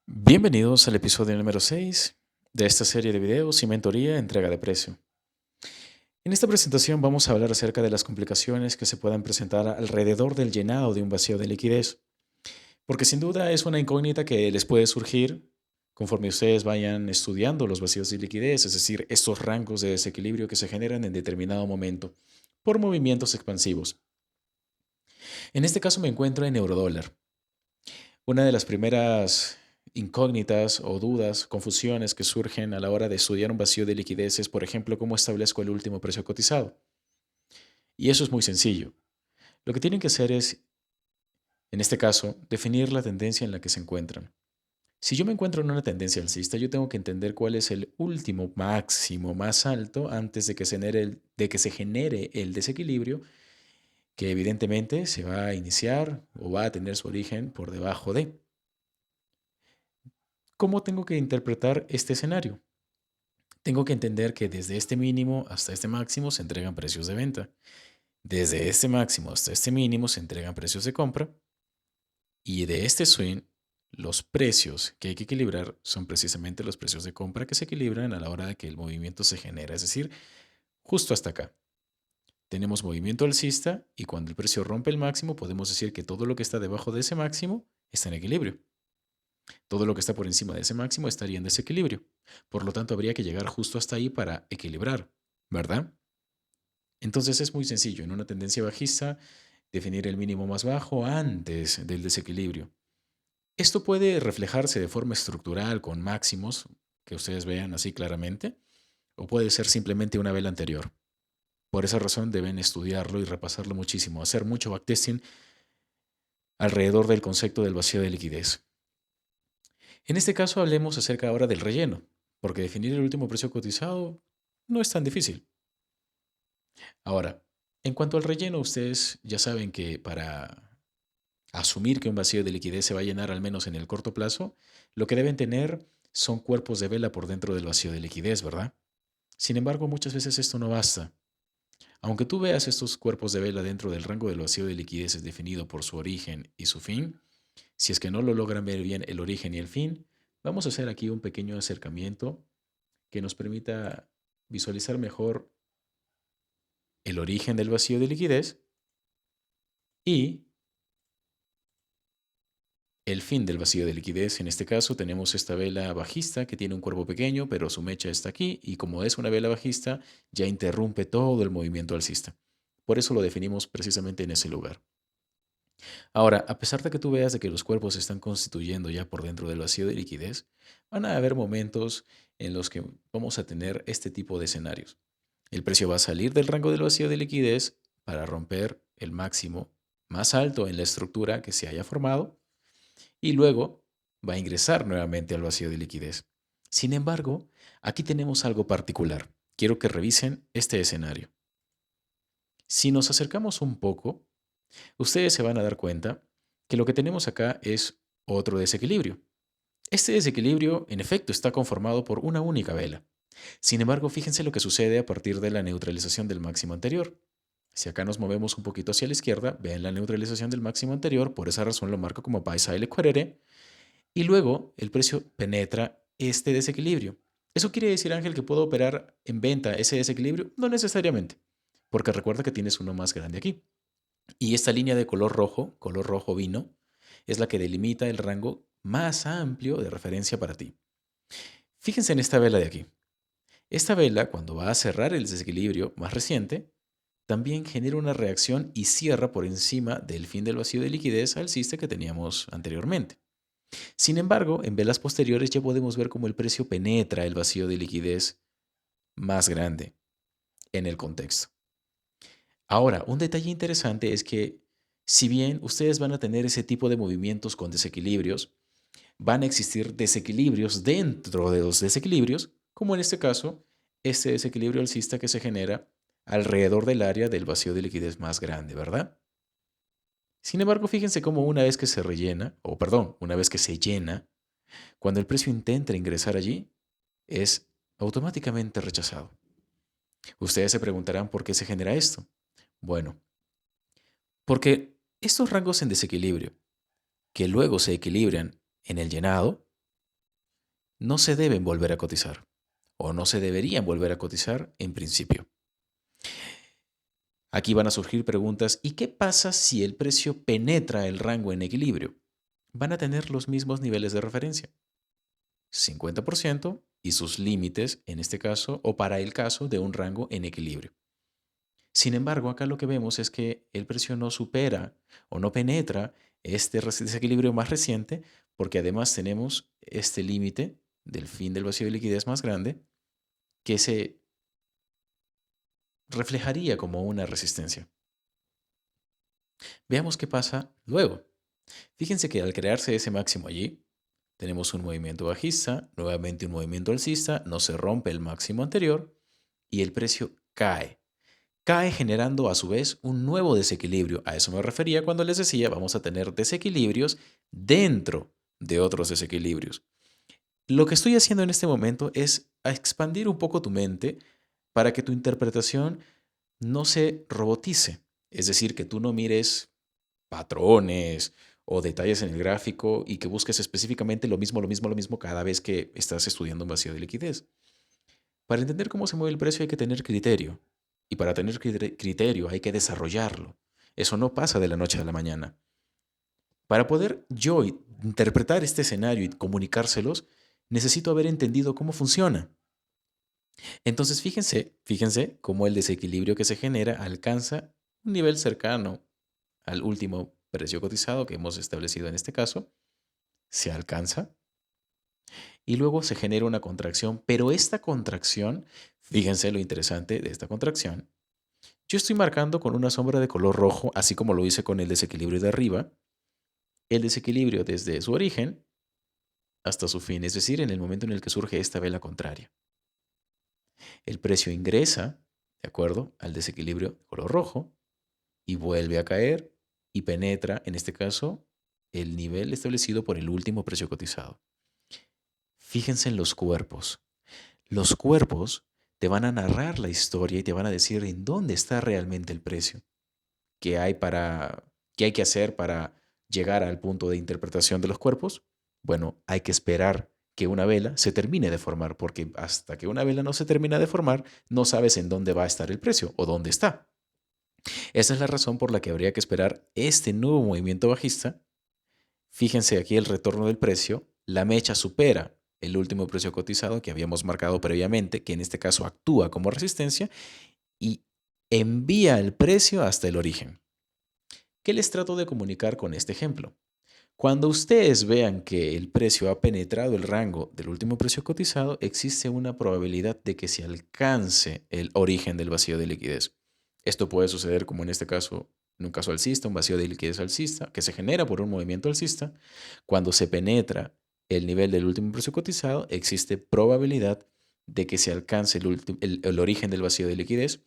Bienvenidos al episodio número 6 de esta serie de videos y mentoría entrega de precio. En esta presentación vamos a hablar acerca de las complicaciones que se puedan presentar alrededor del llenado de un vacío de liquidez, porque sin duda es una incógnita que les puede surgir conforme ustedes vayan estudiando los vacíos de liquidez, es decir, estos rangos de desequilibrio que se generan en determinado momento por movimientos expansivos. En este caso me encuentro en eurodólar. Una de las primeras incógnitas o dudas, confusiones que surgen a la hora de estudiar un vacío de liquidez es, por ejemplo, cómo establezco el último precio cotizado. Y eso es muy sencillo. Lo que tienen que hacer es, en este caso, definir la tendencia en la que se encuentran. Si yo me encuentro en una tendencia alcista, yo tengo que entender cuál es el último máximo más alto antes de que se genere el desequilibrio, que evidentemente se va a iniciar o va a tener su origen por debajo de. ¿Cómo tengo que interpretar este escenario? Tengo que entender que desde este mínimo hasta este máximo se entregan precios de venta. Desde este máximo hasta este mínimo se entregan precios de compra. Y de este swing, los precios que hay que equilibrar son precisamente los precios de compra que se equilibran a la hora de que el movimiento se genera. Es decir, justo hasta acá. Tenemos movimiento alcista y cuando el precio rompe el máximo podemos decir que todo lo que está debajo de ese máximo está en equilibrio. Todo lo que está por encima de ese máximo estaría en desequilibrio. Por lo tanto, habría que llegar justo hasta ahí para equilibrar, ¿verdad? Entonces es muy sencillo. En una tendencia bajista, definir el mínimo más bajo antes del desequilibrio. Esto puede reflejarse de forma estructural con máximos, que ustedes vean así claramente, o puede ser simplemente una vela anterior. Por esa razón deben estudiarlo y repasarlo muchísimo, hacer mucho backtesting alrededor del concepto del vacío de liquidez. En este caso hablemos acerca ahora del relleno, porque definir el último precio cotizado no es tan difícil. Ahora, en cuanto al relleno, ustedes ya saben que para asumir que un vacío de liquidez se va a llenar al menos en el corto plazo, lo que deben tener son cuerpos de vela por dentro del vacío de liquidez, ¿verdad? Sin embargo, muchas veces esto no basta. Aunque tú veas estos cuerpos de vela dentro del rango del vacío de liquidez es definido por su origen y su fin, si es que no lo logran ver bien el origen y el fin, vamos a hacer aquí un pequeño acercamiento que nos permita visualizar mejor el origen del vacío de liquidez y el fin del vacío de liquidez. En este caso tenemos esta vela bajista que tiene un cuerpo pequeño, pero su mecha está aquí y como es una vela bajista, ya interrumpe todo el movimiento alcista. Por eso lo definimos precisamente en ese lugar. Ahora, a pesar de que tú veas de que los cuerpos se están constituyendo ya por dentro del vacío de liquidez, van a haber momentos en los que vamos a tener este tipo de escenarios. El precio va a salir del rango del vacío de liquidez para romper el máximo más alto en la estructura que se haya formado y luego va a ingresar nuevamente al vacío de liquidez. Sin embargo, aquí tenemos algo particular. Quiero que revisen este escenario. Si nos acercamos un poco, ustedes se van a dar cuenta que lo que tenemos acá es otro desequilibrio. Este desequilibrio, en efecto, está conformado por una única vela. Sin embargo, fíjense lo que sucede a partir de la neutralización del máximo anterior. Si acá nos movemos un poquito hacia la izquierda, vean la neutralización del máximo anterior, por esa razón lo marco como buy side querer, y luego el precio penetra este desequilibrio. ¿Eso quiere decir, Ángel, que puedo operar en venta ese desequilibrio? No necesariamente, porque recuerda que tienes uno más grande aquí. Y esta línea de color rojo vino, es la que delimita el rango más amplio de referencia para ti. Fíjense en esta vela de aquí. Esta vela, cuando va a cerrar el desequilibrio más reciente, también genera una reacción y cierra por encima del fin del vacío de liquidez alcista que teníamos anteriormente. Sin embargo, en velas posteriores ya podemos ver cómo el precio penetra el vacío de liquidez más grande en el contexto. Ahora, un detalle interesante es que si bien ustedes van a tener ese tipo de movimientos con desequilibrios, van a existir desequilibrios dentro de los desequilibrios, como en este caso, este desequilibrio alcista que se genera alrededor del área del vacío de liquidez más grande, ¿verdad? Sin embargo, fíjense cómo una vez que se rellena, o perdón, una vez que se llena, cuando el precio intenta ingresar allí, es automáticamente rechazado. Ustedes se preguntarán por qué se genera esto. Bueno, porque estos rangos en desequilibrio, que luego se equilibran en el llenado, no se deben volver a cotizar o no se deberían volver a cotizar en principio. Aquí van a surgir preguntas, ¿y qué pasa si el precio penetra el rango en equilibrio? Van a tener los mismos niveles de referencia, 50% y sus límites en este caso o para el caso de un rango en equilibrio. Sin embargo, acá lo que vemos es que el precio no supera o no penetra este desequilibrio más reciente porque además tenemos este límite del fin del vacío de liquidez más grande que se reflejaría como una resistencia. Veamos qué pasa luego. Fíjense que al crearse ese máximo allí, tenemos un movimiento bajista, nuevamente un movimiento alcista, no se rompe el máximo anterior y el precio cae. Cae generando a su vez un nuevo desequilibrio. A eso me refería cuando les decía vamos a tener desequilibrios dentro de otros desequilibrios. Lo que estoy haciendo en este momento es expandir un poco tu mente para que tu interpretación no se robotice. Es decir, que tú no mires patrones o detalles en el gráfico y que busques específicamente lo mismo cada vez que estás estudiando un vacío de liquidez. Para entender cómo se mueve el precio hay que tener criterio. Y para tener criterio hay que desarrollarlo. Eso no pasa de la noche a la mañana. Para poder yo interpretar este escenario y comunicárselos, necesito haber entendido cómo funciona. Entonces, fíjense cómo el desequilibrio que se genera alcanza un nivel cercano al último precio cotizado que hemos establecido en este caso, se alcanza y luego se genera una contracción, pero esta contracción, fíjense lo interesante de esta contracción, yo estoy marcando con una sombra de color rojo, así como lo hice con el desequilibrio de arriba, el desequilibrio desde su origen hasta su fin, es decir, en el momento en el que surge esta vela contraria. El precio ingresa, de acuerdo, al desequilibrio de color rojo y vuelve a caer y penetra, en este caso, el nivel establecido por el último precio cotizado. Fíjense en los cuerpos. Los cuerpos te van a narrar la historia y te van a decir en dónde está realmente el precio, qué hay que hacer para llegar al punto de interpretación de los cuerpos. Bueno, hay que esperar que una vela se termine de formar, porque hasta que una vela no se termina de formar, no sabes en dónde va a estar el precio o dónde está. Esa es la razón por la que habría que esperar este nuevo movimiento bajista. Fíjense aquí el retorno del precio. La mecha supera el último precio cotizado que habíamos marcado previamente, que en este caso actúa como resistencia y envía el precio hasta el origen. ¿Qué les trato de comunicar con este ejemplo? Cuando ustedes vean que el precio ha penetrado el rango del último precio cotizado, existe una probabilidad de que se alcance el origen del vacío de liquidez. Esto puede suceder como en este caso, en un caso alcista, un vacío de liquidez alcista, que se genera por un movimiento alcista. Cuando se penetra el nivel del último precio cotizado, existe probabilidad de que se alcance el origen del vacío de liquidez.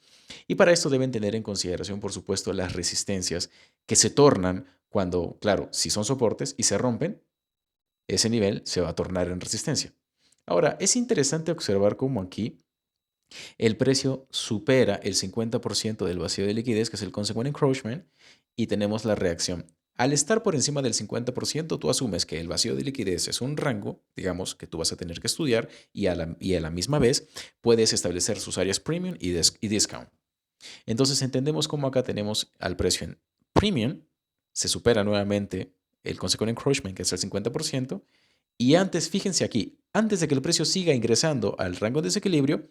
Y para esto deben tener en consideración, por supuesto, las resistencias que se tornan cuando, claro, si son soportes y se rompen, ese nivel se va a tornar en resistencia. Ahora, es interesante observar cómo aquí el precio supera el 50% del vacío de liquidez, que es el consequent encroachment, y tenemos la reacción. Al estar por encima del 50%, tú asumes que el vacío de liquidez es un rango, digamos, que tú vas a tener que estudiar y a la misma vez puedes establecer sus áreas premium y discount. Entonces entendemos cómo acá tenemos al precio en premium, se supera nuevamente el consequent encroachment, que es el 50%, y antes, fíjense aquí, antes de que el precio siga ingresando al rango de desequilibrio,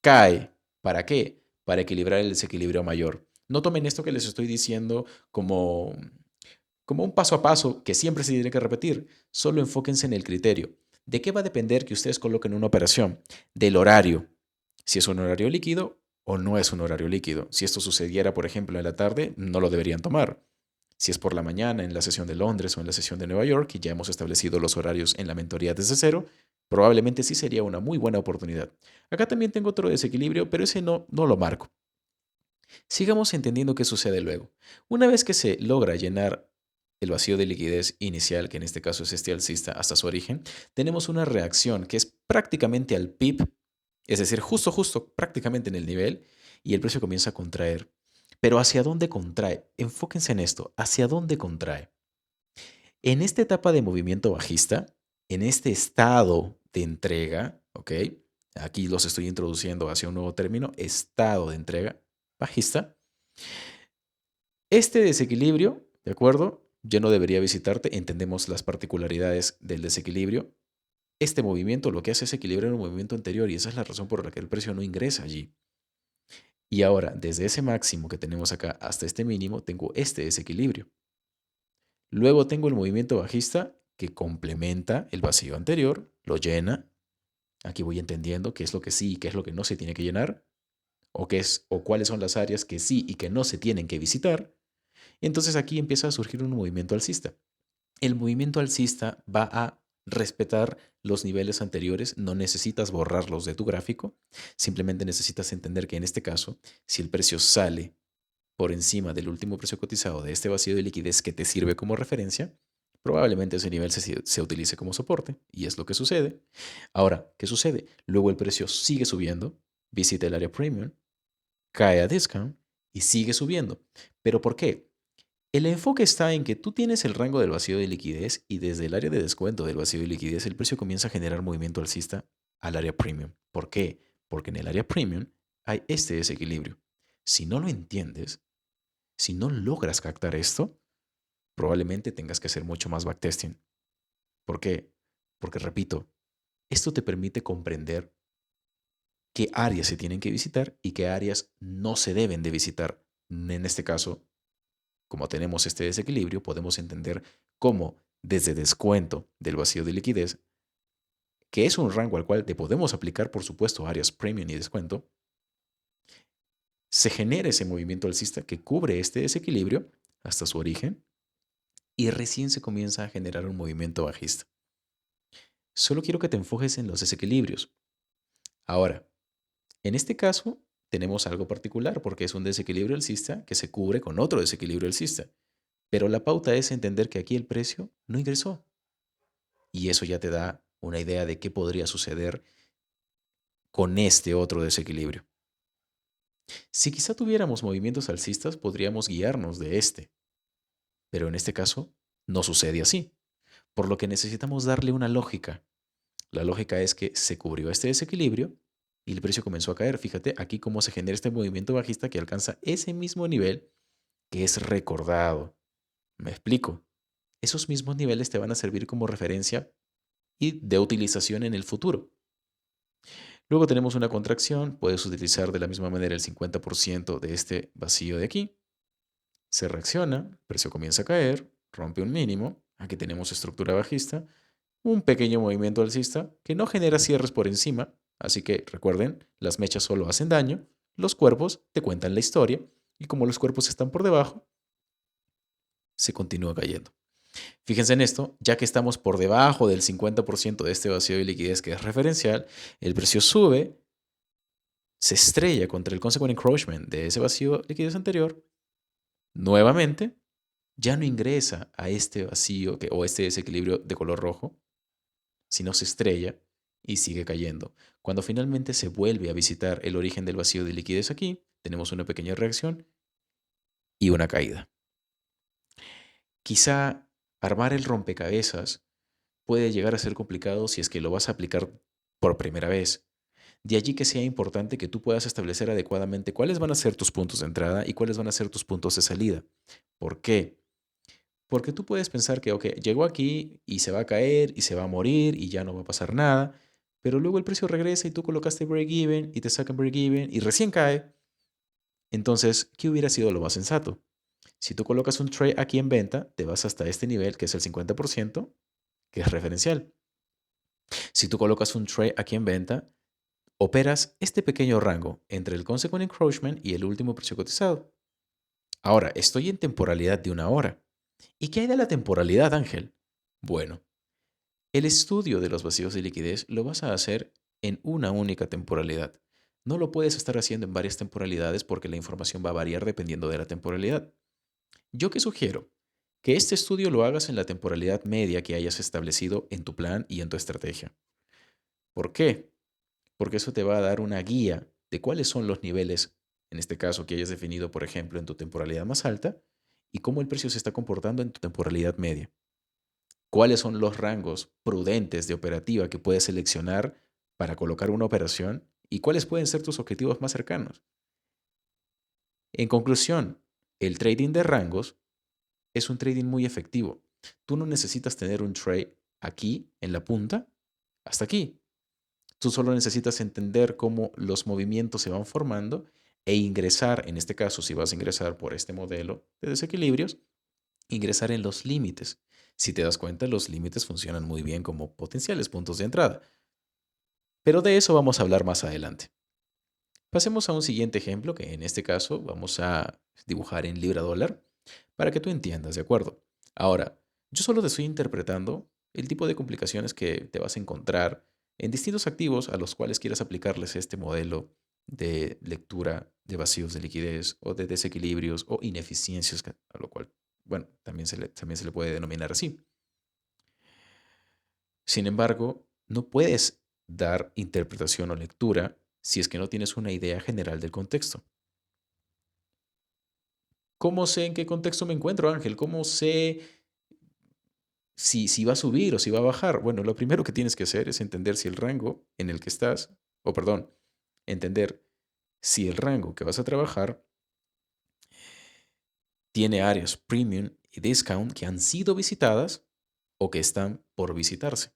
cae. ¿Para qué? Para equilibrar el desequilibrio mayor. No tomen esto que les estoy diciendo como un paso a paso que siempre se tiene que repetir. Solo enfóquense en el criterio. ¿De qué va a depender que ustedes coloquen una operación? Del horario. Si es un horario líquido o no es un horario líquido. Si esto sucediera, por ejemplo, en la tarde, no lo deberían tomar. Si es por la mañana, en la sesión de Londres o en la sesión de Nueva York, y ya hemos establecido los horarios en la mentoría desde cero, probablemente sí sería una muy buena oportunidad. Acá también tengo otro desequilibrio, pero ese no lo marco. Sigamos entendiendo qué sucede luego. Una vez que se logra llenar el vacío de liquidez inicial, que en este caso es este alcista, hasta su origen, tenemos una reacción que es prácticamente al PIB, es decir, justo, prácticamente en el nivel, y el precio comienza a contraer. Pero ¿hacia dónde contrae? Enfóquense en esto, ¿hacia dónde contrae? En esta etapa de movimiento bajista, en este estado de entrega, ¿ok? Aquí los estoy introduciendo hacia un nuevo término, estado de entrega bajista. Este desequilibrio, ¿de acuerdo? Ya no debería visitarte, entendemos las particularidades del desequilibrio. Este movimiento lo que hace es equilibrar un movimiento anterior y esa es la razón por la que el precio no ingresa allí. Y ahora, desde ese máximo que tenemos acá hasta este mínimo, tengo este desequilibrio. Luego tengo el movimiento bajista que complementa el vacío anterior, lo llena. Aquí voy entendiendo qué es lo que sí y qué es lo que no se tiene que llenar, o cuáles son las áreas que sí y que no se tienen que visitar. Entonces aquí empieza a surgir un movimiento alcista. El movimiento alcista va a respetar los niveles anteriores, no necesitas borrarlos de tu gráfico, simplemente necesitas entender que en este caso, si el precio sale por encima del último precio cotizado de este vacío de liquidez que te sirve como referencia, probablemente ese nivel se utilice como soporte y es lo que sucede. Ahora, ¿qué sucede? Luego el precio sigue subiendo, visita el área premium, cae a discount y sigue subiendo. ¿Pero por qué? El enfoque está en que tú tienes el rango del vacío de liquidez y desde el área de descuento del vacío de liquidez el precio comienza a generar movimiento alcista al área premium. ¿Por qué? Porque en el área premium hay este desequilibrio. Si no lo entiendes, si no logras captar esto, probablemente tengas que hacer mucho más backtesting. ¿Por qué? Porque, repito, esto te permite comprender qué áreas se tienen que visitar y qué áreas no se deben de visitar. En este caso, como tenemos este desequilibrio, podemos entender cómo desde descuento del vacío de liquidez, que es un rango al cual te podemos aplicar, por supuesto, áreas premium y descuento, se genera ese movimiento alcista que cubre este desequilibrio hasta su origen y recién se comienza a generar un movimiento bajista. Solo quiero que te enfoques en los desequilibrios. Ahora, en este caso, tenemos algo particular porque es un desequilibrio alcista que se cubre con otro desequilibrio alcista. Pero la pauta es entender que aquí el precio no ingresó. Y eso ya te da una idea de qué podría suceder con este otro desequilibrio. Si quizá tuviéramos movimientos alcistas, podríamos guiarnos de este. Pero en este caso, no sucede así. Por lo que necesitamos darle una lógica. La lógica es que se cubrió este desequilibrio y el precio comenzó a caer. Fíjate aquí cómo se genera este movimiento bajista que alcanza ese mismo nivel que es recordado. Me explico. Esos mismos niveles te van a servir como referencia y de utilización en el futuro. Luego tenemos una contracción, puedes utilizar de la misma manera el 50% de este vacío de aquí. Se reacciona, el precio comienza a caer, rompe un mínimo, aquí tenemos estructura bajista, un pequeño movimiento alcista que no genera cierres por encima, así que recuerden, las mechas solo hacen daño, los cuerpos te cuentan la historia y como los cuerpos están por debajo, se continúa cayendo. Fíjense en esto, ya que estamos por debajo del 50% de este vacío de liquidez que es referencial, el precio sube, se estrella contra el consequent encroachment de ese vacío de liquidez anterior, nuevamente ya no ingresa a este vacío o este desequilibrio de color rojo, sino se estrella y sigue cayendo. Cuando finalmente se vuelve a visitar el origen del vacío de liquidez aquí, tenemos una pequeña reacción y una caída. Quizá armar el rompecabezas puede llegar a ser complicado si es que lo vas a aplicar por primera vez. De allí que sea importante que tú puedas establecer adecuadamente cuáles van a ser tus puntos de entrada y cuáles van a ser tus puntos de salida. ¿Por qué? Porque tú puedes pensar que, ok, llegó aquí y se va a caer y se va a morir y ya no va a pasar nada, pero luego el precio regresa y tú colocaste break-even y te sacan break-even y recién cae. Entonces, ¿qué hubiera sido lo más sensato? Si tú colocas un trade aquí en venta, te vas hasta este nivel, que es el 50%, que es referencial. Si tú colocas un trade aquí en venta, operas este pequeño rango entre el consequent encroachment y el último precio cotizado. Ahora, estoy en temporalidad de una hora. ¿Y qué hay de la temporalidad, Ángel? Bueno, el estudio de los vacíos de liquidez lo vas a hacer en una única temporalidad. No lo puedes estar haciendo en varias temporalidades porque la información va a variar dependiendo de la temporalidad. Yo que sugiero que este estudio lo hagas en la temporalidad media que hayas establecido en tu plan y en tu estrategia. ¿Por qué? Porque eso te va a dar una guía de cuáles son los niveles, en este caso que hayas definido, por ejemplo, en tu temporalidad más alta, y cómo el precio se está comportando en tu temporalidad media. cuáles son los rangos prudentes de operativa que puedes seleccionar para colocar una operación y cuáles pueden ser tus objetivos más cercanos. En conclusión, el trading de rangos es un trading muy efectivo. Tú no necesitas tener un trade aquí en la punta hasta aquí. Tú solo necesitas entender cómo los movimientos se van formando e ingresar, en este caso, si vas a ingresar por este modelo de desequilibrios, ingresar en los límites. Si te das cuenta, los límites funcionan muy bien como potenciales puntos de entrada. Pero de eso vamos a hablar más adelante. Pasemos a un siguiente ejemplo que en este caso vamos a dibujar en libra dólar para que tú entiendas, ¿de acuerdo? Ahora, yo solo te estoy interpretando el tipo de complicaciones que te vas a encontrar en distintos activos a los cuales quieras aplicarles este modelo de lectura de vacíos de liquidez o de desequilibrios o ineficiencias, a lo cual, bueno, también se le puede denominar así. Sin embargo, no puedes dar interpretación o lectura si es que no tienes una idea general del contexto. ¿Cómo sé en qué contexto me encuentro, Ángel? ¿Cómo sé si va a subir o si va a bajar? Bueno, lo primero que tienes que hacer es entender si el rango en el que estás, o perdón, entender si el rango que vas a trabajar tiene áreas premium y discount que han sido visitadas o que están por visitarse.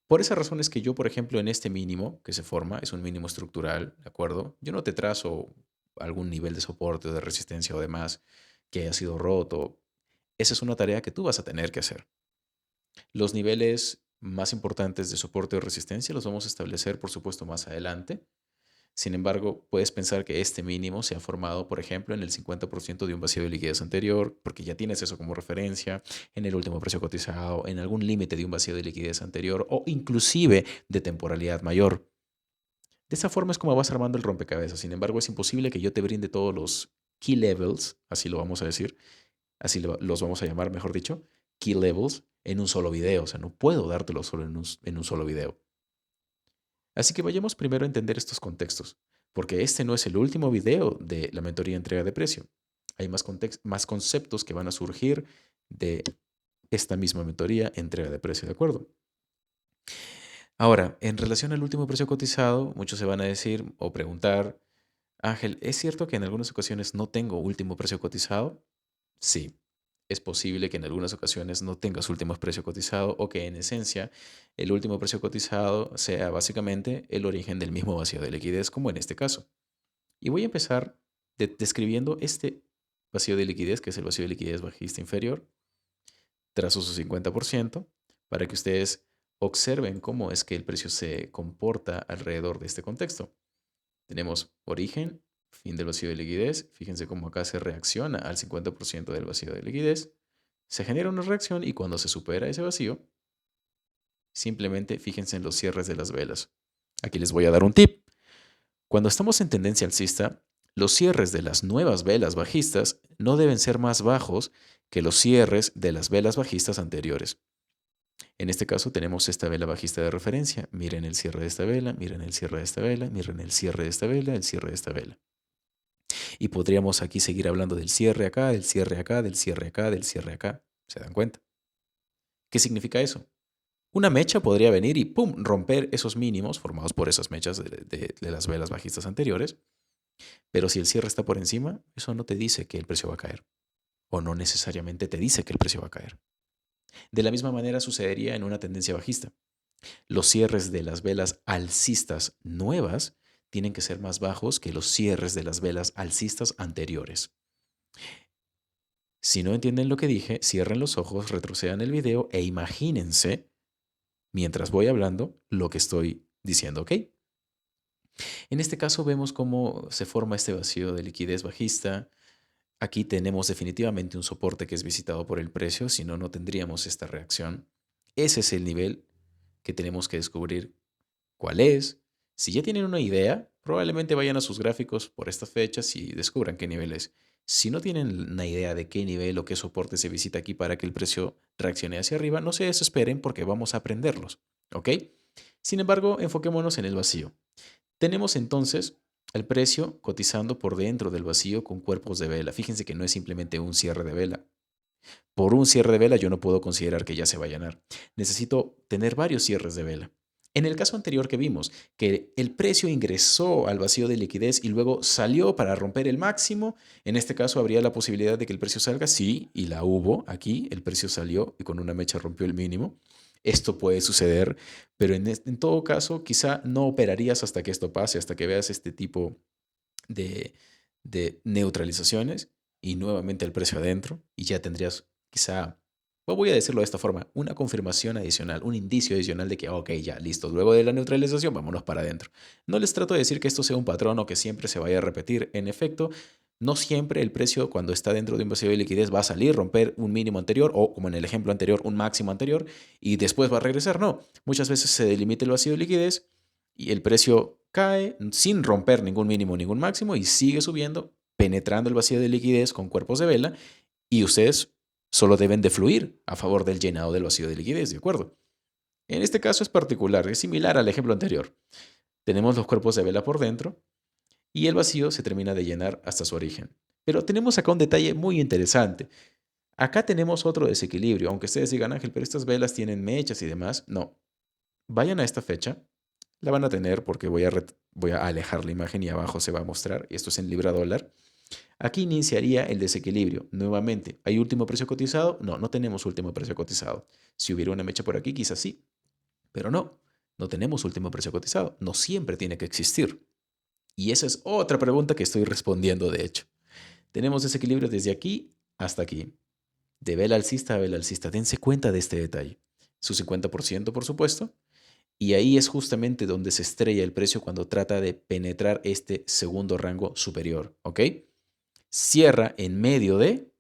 Por esa razón es que yo, por ejemplo, en este mínimo que se forma, es un mínimo estructural, ¿de acuerdo? Yo no te trazo algún nivel de soporte o de resistencia o demás que haya sido roto. Esa es una tarea que tú vas a tener que hacer. Los niveles más importantes de soporte o resistencia los vamos a establecer, por supuesto, más adelante. Sin embargo, puedes pensar que este mínimo se ha formado, por ejemplo, en el 50% de un vacío de liquidez anterior, porque ya tienes eso como referencia, en el último precio cotizado, en algún límite de un vacío de liquidez anterior o inclusive de temporalidad mayor. De esa forma es como vas armando el rompecabezas. Sin embargo, es imposible que yo te brinde todos los key levels, así lo vamos a decir, así los vamos a llamar, mejor dicho, key levels, en un solo video. O sea, no puedo dártelo solo en un solo video. Así que vayamos primero a entender estos contextos, porque este no es el último video de la mentoría entrega de precio. Hay más conceptos que van a surgir de esta misma mentoría entrega de precio, ¿de acuerdo? Ahora, en relación al último precio cotizado, muchos se van a decir o preguntar, Ángel, ¿es cierto que en algunas ocasiones no tengo último precio cotizado? Sí, es posible que en algunas ocasiones no tengas último precio cotizado o que en esencia el último precio cotizado sea básicamente el origen del mismo vacío de liquidez, como en este caso. Y voy a empezar describiendo este vacío de liquidez, que es el vacío de liquidez bajista inferior, trazo su 50%, para que ustedes observen cómo es que el precio se comporta alrededor de este contexto. Tenemos origen, fin del vacío de liquidez. Fíjense cómo acá se reacciona al 50% del vacío de liquidez. Se genera una reacción y cuando se supera ese vacío, simplemente fíjense en los cierres de las velas. Aquí les voy a dar un tip. Cuando estamos en tendencia alcista, los cierres de las nuevas velas bajistas no deben ser más bajos que los cierres de las velas bajistas anteriores. En este caso tenemos esta vela bajista de referencia. Miren el cierre de esta vela, miren el cierre de esta vela, miren el cierre de esta vela, el cierre de esta vela. Y podríamos aquí seguir hablando del cierre acá, del cierre acá, del cierre acá, del cierre acá. ¿Se dan cuenta? ¿Qué significa eso? Una mecha podría venir y ¡pum! Romper esos mínimos formados por esas mechas de las velas bajistas anteriores. Pero si el cierre está por encima, eso no te dice que el precio va a caer. O no necesariamente te dice que el precio va a caer. De la misma manera sucedería en una tendencia bajista. Los cierres de las velas alcistas nuevas tienen que ser más bajos que los cierres de las velas alcistas anteriores. Si no entienden lo que dije, cierren los ojos, retrocedan el video e imagínense, mientras voy hablando, lo que estoy diciendo, ¿ok? En este caso vemos cómo se forma este vacío de liquidez bajista. Aquí tenemos definitivamente un soporte que es visitado por el precio, si no, no tendríamos esta reacción. Ese es el nivel que tenemos que descubrir cuál es. Si ya tienen una idea, probablemente vayan a sus gráficos por estas fechas y descubran qué nivel es. Si no tienen una idea de qué nivel o qué soporte se visita aquí para que el precio reaccione hacia arriba, no se desesperen porque vamos a aprenderlos, ¿ok? Sin embargo, enfoquémonos en el vacío. Tenemos entonces el precio cotizando por dentro del vacío con cuerpos de vela. Fíjense que no es simplemente un cierre de vela. Por un cierre de vela yo no puedo considerar que ya se va a llenar. Necesito tener varios cierres de vela. En el caso anterior que vimos, que el precio ingresó al vacío de liquidez y luego salió para romper el máximo, en este caso habría la posibilidad de que el precio salga, sí, y la hubo aquí, el precio salió y con una mecha rompió el mínimo. Esto puede suceder, pero en todo caso quizá no operarías hasta que esto pase, hasta que veas este tipo de, de neutralizaciones y nuevamente el precio adentro y ya tendrías quizá, o voy a decirlo de esta forma, una confirmación adicional, un indicio adicional de que, ok, ya, listo, luego de la neutralización, vámonos para adentro. No les trato de decir que esto sea un patrón o que siempre se vaya a repetir. En efecto, no siempre el precio cuando está dentro de un vacío de liquidez va a salir, romper un mínimo anterior o, como en el ejemplo anterior, un máximo anterior y después va a regresar. No, muchas veces se delimita el vacío de liquidez y el precio cae sin romper ningún mínimo, ningún máximo y sigue subiendo, penetrando el vacío de liquidez con cuerpos de vela y ustedes solo deben de fluir a favor del llenado del vacío de liquidez, ¿de acuerdo? En este caso es particular, es similar al ejemplo anterior. Tenemos los cuerpos de vela por dentro y el vacío se termina de llenar hasta su origen. Pero tenemos acá un detalle muy interesante. Acá tenemos otro desequilibrio, aunque ustedes digan, Ángel, pero estas velas tienen mechas y demás. No, vayan a esta fecha, la van a tener porque voy a alejar la imagen y abajo se va a mostrar. Esto es en libra dólar. Aquí iniciaría el desequilibrio. Nuevamente, ¿hay último precio cotizado? No, no tenemos último precio cotizado. Si hubiera una mecha por aquí, quizás sí, pero no, no tenemos último precio cotizado. No siempre tiene que existir. Y esa es otra pregunta que estoy respondiendo, de hecho. Tenemos desequilibrio desde aquí hasta aquí. De vela alcista a vela alcista. Dense cuenta de este detalle. Su 50%, por supuesto. Y ahí es justamente donde se estrella el precio cuando trata de penetrar este segundo rango superior. ¿Ok? Cierra en medio de,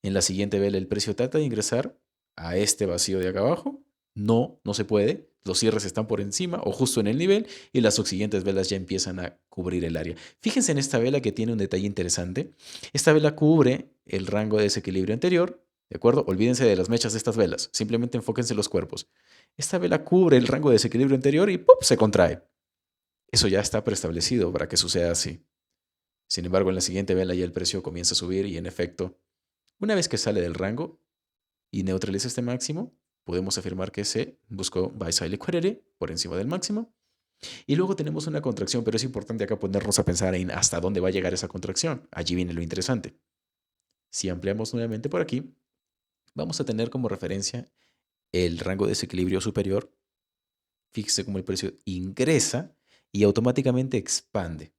en la siguiente vela el precio trata de ingresar a este vacío de acá abajo. No, no se puede. Los cierres están por encima o justo en el nivel y las subsiguientes velas ya empiezan a cubrir el área. Fíjense en esta vela que tiene un detalle interesante. Esta vela cubre el rango de desequilibrio anterior, ¿de acuerdo? Olvídense de las mechas de estas velas, simplemente enfóquense en los cuerpos. Esta vela cubre el rango de desequilibrio anterior y ¡pum! Se contrae. Eso ya está preestablecido para que suceda así. Sin embargo, en la siguiente vela ya el precio comienza a subir y en efecto, una vez que sale del rango y neutraliza este máximo, podemos afirmar que se buscó buy side liquidity por encima del máximo. Y luego tenemos una contracción, pero es importante acá ponernos a pensar en hasta dónde va a llegar esa contracción. Allí viene lo interesante. Si ampliamos nuevamente por aquí, vamos a tener como referencia el rango de desequilibrio superior. Fíjese cómo el precio ingresa y automáticamente expande.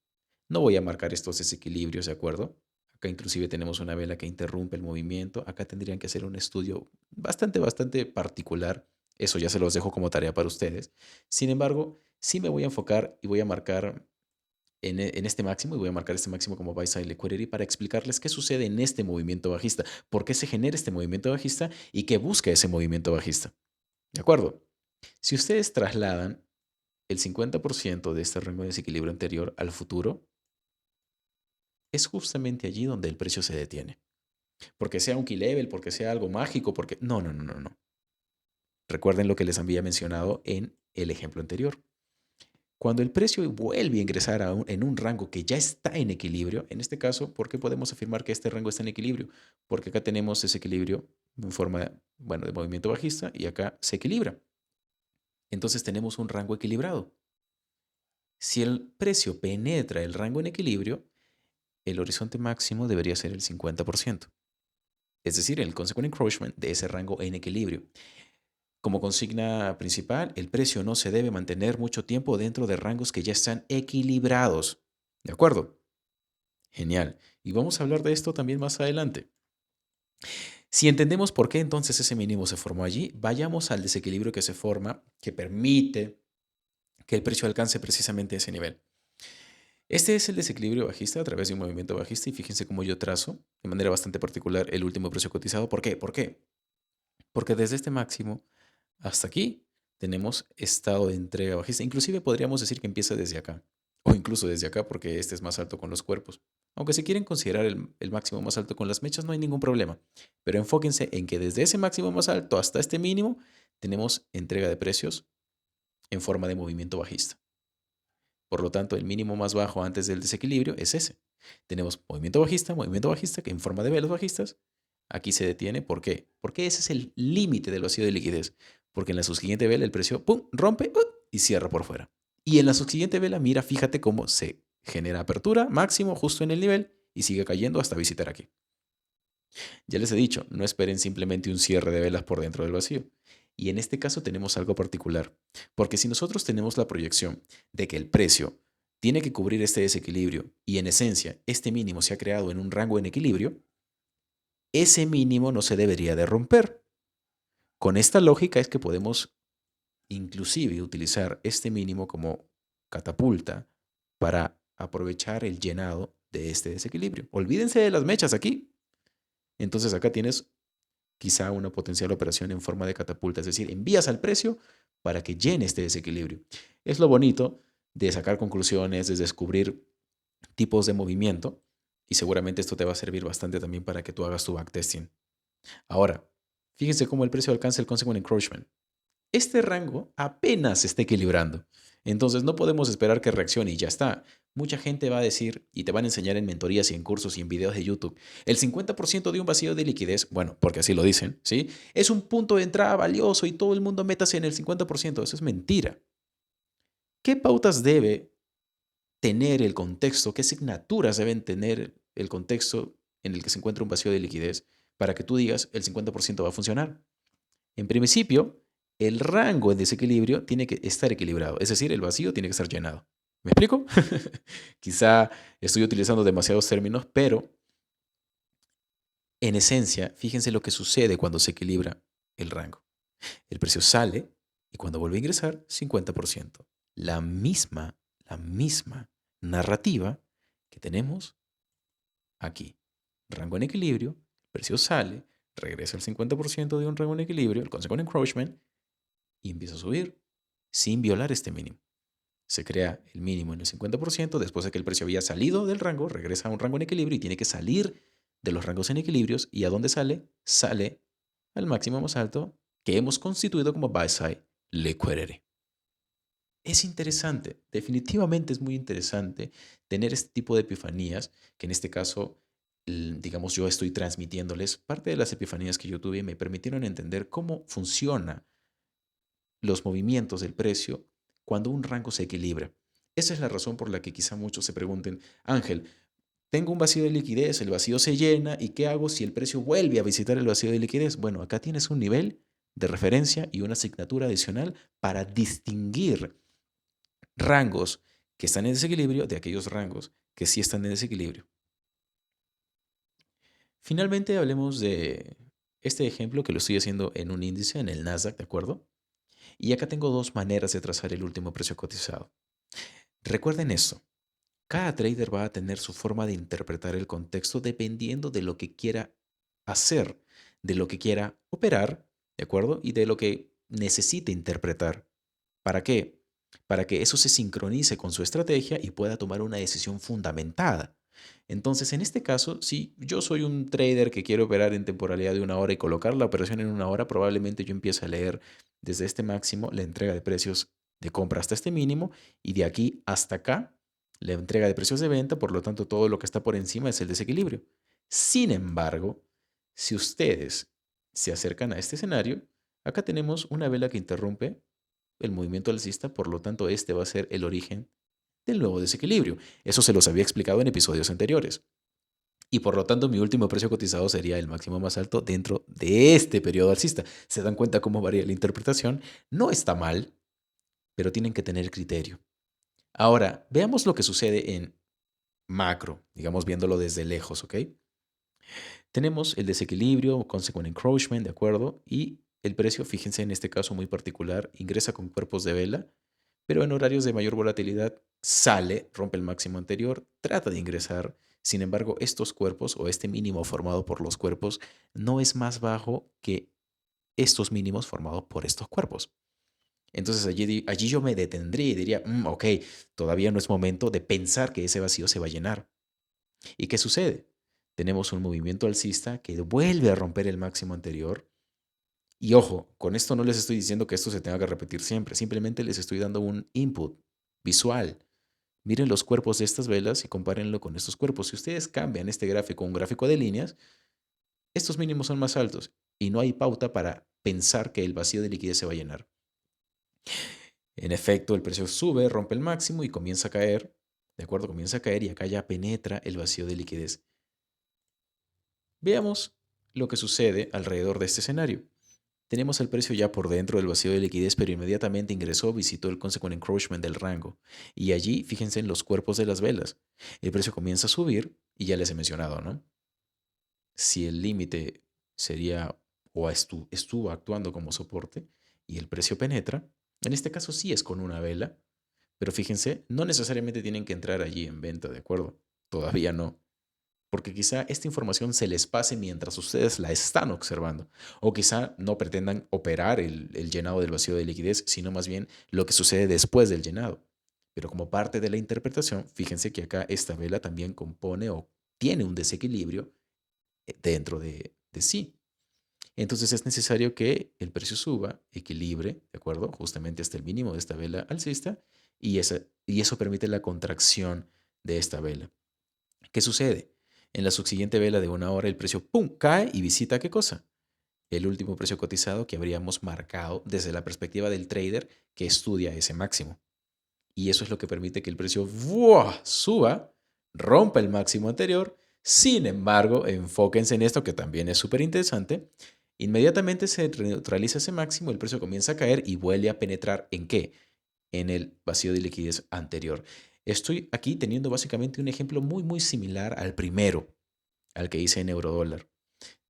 No voy a marcar estos desequilibrios, ¿de acuerdo? Acá inclusive tenemos una vela que interrumpe el movimiento. Acá tendrían que hacer un estudio bastante particular. Eso ya se los dejo como tarea para ustedes. Sin embargo, sí me voy a enfocar y voy a marcar en este máximo y voy a marcar este máximo como buy side liquidity para explicarles qué sucede en este movimiento bajista, por qué se genera este movimiento bajista y qué busca ese movimiento bajista. ¿De acuerdo? Si ustedes trasladan el 50% de este rango de desequilibrio anterior al futuro, es justamente allí donde el precio se detiene. Porque sea un key level, porque sea algo mágico, porque... No, no, no, no, no. Recuerden lo que les había mencionado en el ejemplo anterior. Cuando el precio vuelve a ingresar en un rango que ya está en equilibrio, en este caso, ¿por qué podemos afirmar que este rango está en equilibrio? Porque acá tenemos ese equilibrio en forma, bueno, de movimiento bajista y acá se equilibra. Entonces tenemos un rango equilibrado. Si el precio penetra el rango en equilibrio, el horizonte máximo debería ser el 50%. Es decir, el consequent encroachment de ese rango en equilibrio. Como consigna principal, el precio no se debe mantener mucho tiempo dentro de rangos que ya están equilibrados. ¿De acuerdo? Genial. Y vamos a hablar de esto también más adelante. Si entendemos por qué entonces ese mínimo se formó allí, vayamos al desequilibrio que se forma, que permite que el precio alcance precisamente ese nivel. Este es el desequilibrio bajista a través de un movimiento bajista y fíjense cómo yo trazo de manera bastante particular el último precio cotizado. ¿Por qué? ¿Por qué? Porque desde este máximo hasta aquí tenemos estado de entrega bajista. Inclusive podríamos decir que empieza desde acá o incluso desde acá porque este es más alto con los cuerpos. Aunque si quieren considerar el máximo más alto con las mechas no hay ningún problema. Pero enfóquense en que desde ese máximo más alto hasta este mínimo tenemos entrega de precios en forma de movimiento bajista. Por lo tanto, el mínimo más bajo antes del desequilibrio es ese. Tenemos movimiento bajista que en forma de velas bajistas, Aquí se detiene. ¿Por qué? Porque ese es el límite del vacío de liquidez. Porque en la subsiguiente vela el precio, ¡pum!, rompe y cierra por fuera. Y en la subsiguiente vela, mira, fíjate cómo se genera apertura máximo justo en el nivel y sigue cayendo hasta visitar aquí. Ya les he dicho, no esperen simplemente un cierre de velas por dentro del vacío. Y en este caso tenemos algo particular, porque si nosotros tenemos la proyección de que el precio tiene que cubrir este desequilibrio y en esencia este mínimo se ha creado en un rango en equilibrio, ese mínimo no se debería de romper. Con esta lógica es que podemos inclusive utilizar este mínimo como catapulta para aprovechar el llenado de este desequilibrio. Olvídense de las mechas aquí. Entonces acá tienes quizá una potencial operación en forma de catapulta, es decir, envías al precio para que llene este desequilibrio. Es lo bonito de sacar conclusiones, de descubrir tipos de movimiento y seguramente esto te va a servir bastante también para que tú hagas tu backtesting. Ahora, fíjense cómo el precio alcanza el consequent encroachment. Este rango apenas se está equilibrando. Entonces no podemos esperar que reaccione y ya está. Mucha gente va a decir y te van a enseñar en mentorías y en cursos y en videos de YouTube, el 50% de un vacío de liquidez, bueno, porque así lo dicen, ¿sí? Es un punto de entrada valioso y todo el mundo métase en el 50%. Eso es mentira. ¿Qué pautas debe tener el contexto? ¿Qué asignaturas deben tener el contexto en el que se encuentra un vacío de liquidez para que tú digas el 50% va a funcionar? En principio, el rango de desequilibrio tiene que estar equilibrado, es decir, el vacío tiene que estar llenado. ¿Me explico? Quizá estoy utilizando demasiados términos, pero en esencia, fíjense lo que sucede cuando se equilibra el rango. El precio sale y cuando vuelve a ingresar, 50%. La misma narrativa que tenemos aquí. Rango en equilibrio, el precio sale, regresa al 50% de un rango en equilibrio, el consequent encroachment, y empieza a subir sin violar este mínimo. Se crea el mínimo en el 50%, después de que el precio había salido del rango, regresa a un rango en equilibrio y tiene que salir de los rangos en equilibrios. ¿Y a dónde sale? Sale al máximo más alto que hemos constituido como buy side liquidity. Es interesante, definitivamente es muy interesante tener este tipo de epifanías, que en este caso, digamos, yo estoy transmitiéndoles parte de las epifanías que yo tuve y me permitieron entender cómo funciona los movimientos del precio cuando un rango se equilibra. Esa es la razón por la que quizá muchos se pregunten, Ángel, tengo un vacío de liquidez, el vacío se llena, ¿y qué hago si el precio vuelve a visitar el vacío de liquidez? Bueno, acá tienes un nivel de referencia y una asignatura adicional para distinguir rangos que están en desequilibrio de aquellos rangos que sí están en desequilibrio. Finalmente, hablemos de este ejemplo que lo estoy haciendo en un índice, en el Nasdaq, ¿de acuerdo? Y acá tengo dos maneras de trazar el último precio cotizado. Recuerden esto, cada trader va a tener su forma de interpretar el contexto dependiendo de lo que quiera hacer, de lo que quiera operar, ¿de acuerdo? Y de lo que necesite interpretar. ¿Para qué? Para que eso se sincronice con su estrategia y pueda tomar una decisión fundamentada. Entonces, en este caso, si yo soy un trader que quiere operar en temporalidad de una hora y colocar la operación en una hora, probablemente yo empiece a leer desde este máximo la entrega de precios de compra hasta este mínimo y de aquí hasta acá la entrega de precios de venta, por lo tanto todo lo que está por encima es el desequilibrio. Sin embargo, si ustedes se acercan a este escenario, acá tenemos una vela que interrumpe el movimiento alcista, por lo tanto este va a ser el origen del nuevo desequilibrio. Eso se los había explicado en episodios anteriores. Y por lo tanto mi último precio cotizado sería el máximo más alto dentro de este periodo alcista. ¿Se dan cuenta cómo varía la interpretación? No está mal, pero tienen que tener criterio. Ahora, veamos lo que sucede en macro, digamos viéndolo desde lejos, ¿ok? Tenemos el desequilibrio, consequent encroachment, ¿de acuerdo? Y el precio, fíjense en este caso muy particular, ingresa con cuerpos de vela, pero en horarios de mayor volatilidad sale, rompe el máximo anterior, trata de ingresar. Sin embargo, estos cuerpos o este mínimo formado por los cuerpos no es más bajo que estos mínimos formados por estos cuerpos. Entonces allí yo me detendría y diría, ok, todavía no es momento de pensar que ese vacío se va a llenar. ¿Y qué sucede? Tenemos un movimiento alcista que vuelve a romper el máximo anterior. Y ojo, con esto no les estoy diciendo que esto se tenga que repetir siempre, simplemente les estoy dando un input visual. Miren los cuerpos de estas velas y compárenlo con estos cuerpos. Si ustedes cambian este gráfico a un gráfico de líneas, estos mínimos son más altos y no hay pauta para pensar que el vacío de liquidez se va a llenar. En efecto, el precio sube, rompe el máximo y comienza a caer, ¿de acuerdo? Comienza a caer y acá ya penetra el vacío de liquidez. Veamos lo que sucede alrededor de este escenario. Tenemos el precio ya por dentro del vacío de liquidez, pero inmediatamente ingresó, visitó el consequent encroachment del rango. Y allí, fíjense en los cuerpos de las velas. El precio comienza a subir y ya les he mencionado, ¿no? Si el límite sería o estuvo actuando como soporte y el precio penetra, en este caso sí es con una vela, pero fíjense, no necesariamente tienen que entrar allí en venta, ¿de acuerdo? Todavía no, porque quizá esta información se les pase mientras ustedes la están observando, o quizá no pretendan operar el llenado del vacío de liquidez, sino más bien lo que sucede después del llenado. Pero como parte de la interpretación, fíjense que acá esta vela también compone o tiene un desequilibrio dentro de sí. Entonces es necesario que el precio suba, equilibre, ¿de acuerdo? Justamente hasta el mínimo de esta vela alcista y eso permite la contracción de esta vela. ¿Qué sucede? En la subsiguiente vela de una hora el precio ¡pum! Cae y visita ¿qué cosa? El último precio cotizado que habríamos marcado desde la perspectiva del trader que estudia ese máximo. Y eso es lo que permite que el precio ¡buah! Suba, rompa el máximo anterior. Sin embargo, enfóquense en esto que también es súper interesante. Inmediatamente se neutraliza ese máximo, el precio comienza a caer y vuelve a penetrar ¿en qué? En el vacío de liquidez anterior. Estoy aquí teniendo básicamente un ejemplo muy similar al primero, al que hice en eurodólar.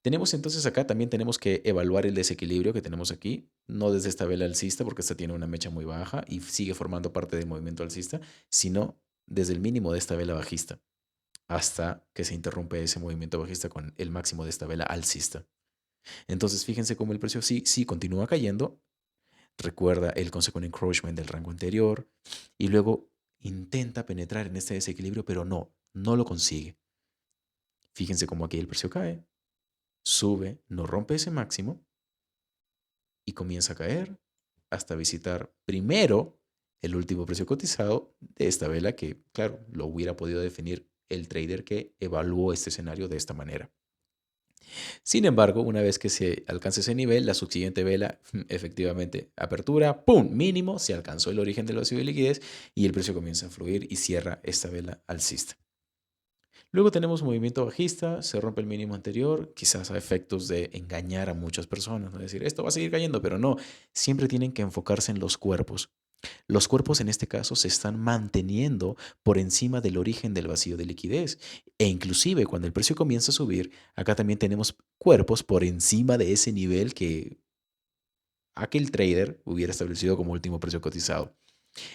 Tenemos entonces acá también tenemos que evaluar el desequilibrio que tenemos aquí, no desde esta vela alcista porque esta tiene una mecha muy baja y sigue formando parte del movimiento alcista, sino desde el mínimo de esta vela bajista hasta que se interrumpe ese movimiento bajista con el máximo de esta vela alcista. Entonces fíjense cómo el precio sí continúa cayendo, recuerda el consequent encroachment del rango anterior y luego intenta penetrar en este desequilibrio, pero no lo consigue. Fíjense cómo aquí el precio cae, sube, no rompe ese máximo y comienza a caer hasta visitar primero el último precio cotizado de esta vela que, claro, lo hubiera podido definir el trader que evaluó este escenario de esta manera. Sin embargo, una vez que se alcanza ese nivel, la subsiguiente vela, efectivamente, apertura, ¡pum! Mínimo, se alcanzó el origen del vacío de liquidez y el precio comienza a fluir y cierra esta vela alcista. Luego tenemos movimiento bajista, se rompe el mínimo anterior, quizás a efectos de engañar a muchas personas, ¿no? Es decir, esto va a seguir cayendo, pero no, siempre tienen que enfocarse en los cuerpos. Los cuerpos en este caso se están manteniendo por encima del origen del vacío de liquidez. E inclusive cuando el precio comienza a subir, acá también tenemos cuerpos por encima de ese nivel que aquel trader hubiera establecido como último precio cotizado.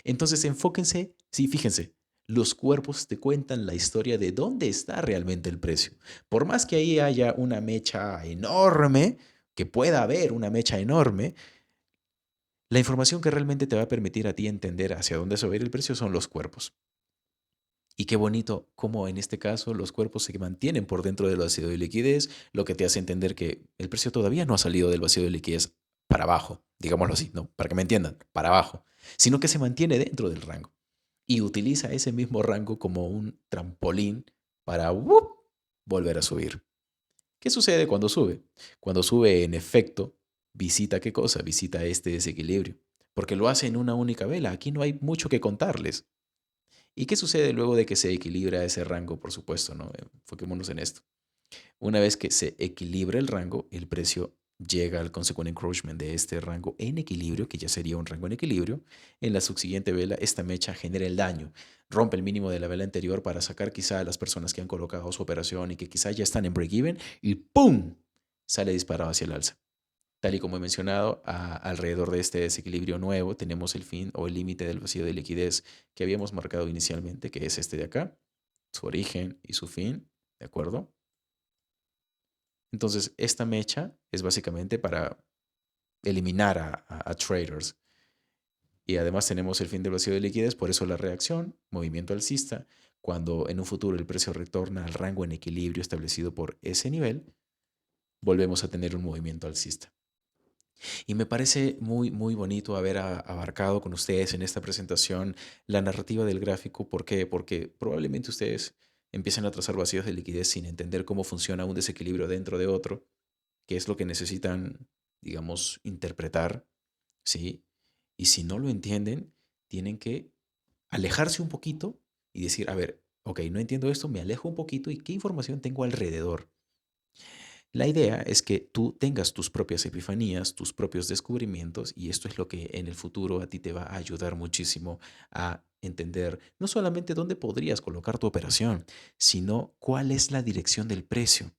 Entonces enfóquense, sí, fíjense, los cuerpos te cuentan la historia de dónde está realmente el precio. Por más que ahí haya una mecha enorme, que pueda haber una mecha enorme, la información que realmente te va a permitir a ti entender hacia dónde se va a ir el precio son los cuerpos. Y qué bonito cómo en este caso los cuerpos se mantienen por dentro del vacío de liquidez, lo que te hace entender que el precio todavía no ha salido del vacío de liquidez para abajo, digámoslo así, ¿no? Para que me entiendan, para abajo, sino que se mantiene dentro del rango y utiliza ese mismo rango como un trampolín para volver a subir. ¿Qué sucede cuando sube? Cuando sube, en efecto, visita qué cosa? Visita este desequilibrio, porque lo hace en una única vela. Aquí no hay mucho que contarles. ¿Y qué sucede luego de que se equilibra ese rango? Por supuesto, ¿no? Enfoquémonos en esto. Una vez que se equilibra el rango, el precio llega al consequent encroachment de este rango en equilibrio, que ya sería un rango en equilibrio. En la subsiguiente vela, esta mecha genera el daño, rompe el mínimo de la vela anterior para sacar quizá a las personas que han colocado su operación y que quizá ya están en break-even y ¡pum! Sale disparado hacia el alza. Tal y como he mencionado, alrededor de este desequilibrio nuevo tenemos el fin o el límite del vacío de liquidez que habíamos marcado inicialmente, que es este de acá, su origen y su fin, ¿de acuerdo? Entonces, esta mecha es básicamente para eliminar a traders. Y además tenemos el fin del vacío de liquidez, por eso la reacción, movimiento alcista, cuando en un futuro el precio retorna al rango en equilibrio establecido por ese nivel, volvemos a tener un movimiento alcista. Y me parece muy bonito haber abarcado con ustedes en esta presentación la narrativa del gráfico. ¿Por qué? Porque probablemente ustedes empiezan a trazar vacíos de liquidez sin entender cómo funciona un desequilibrio dentro de otro, que es lo que necesitan, digamos, interpretar, ¿sí? Y si no lo entienden, tienen que alejarse un poquito y decir, a ver, ok, no entiendo esto, me alejo un poquito y qué información tengo alrededor. La idea es que tú tengas tus propias epifanías, tus propios descubrimientos, y esto es lo que en el futuro a ti te va a ayudar muchísimo a entender no solamente dónde podrías colocar tu operación, sino cuál es la dirección del precio,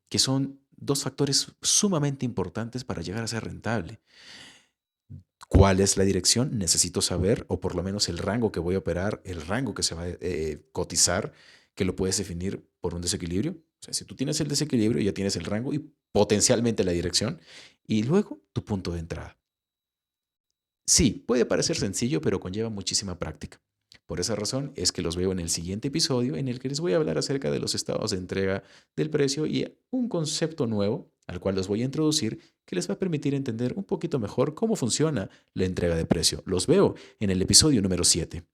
que son dos factores sumamente importantes para llegar a ser rentable. ¿Cuál es la dirección? Necesito saber, o por lo menos el rango que voy a operar, el rango que se va a cotizar, que lo puedes definir por un desequilibrio. O sea, si tú tienes el desequilibrio, ya tienes el rango y potencialmente la dirección, y luego tu punto de entrada. Sí, puede parecer sencillo, pero conlleva muchísima práctica. Por esa razón es que los veo en el siguiente episodio en el que les voy a hablar acerca de los estados de entrega del precio y un concepto nuevo al cual los voy a introducir que les va a permitir entender un poquito mejor cómo funciona la entrega de precio. Los veo en el episodio número 7.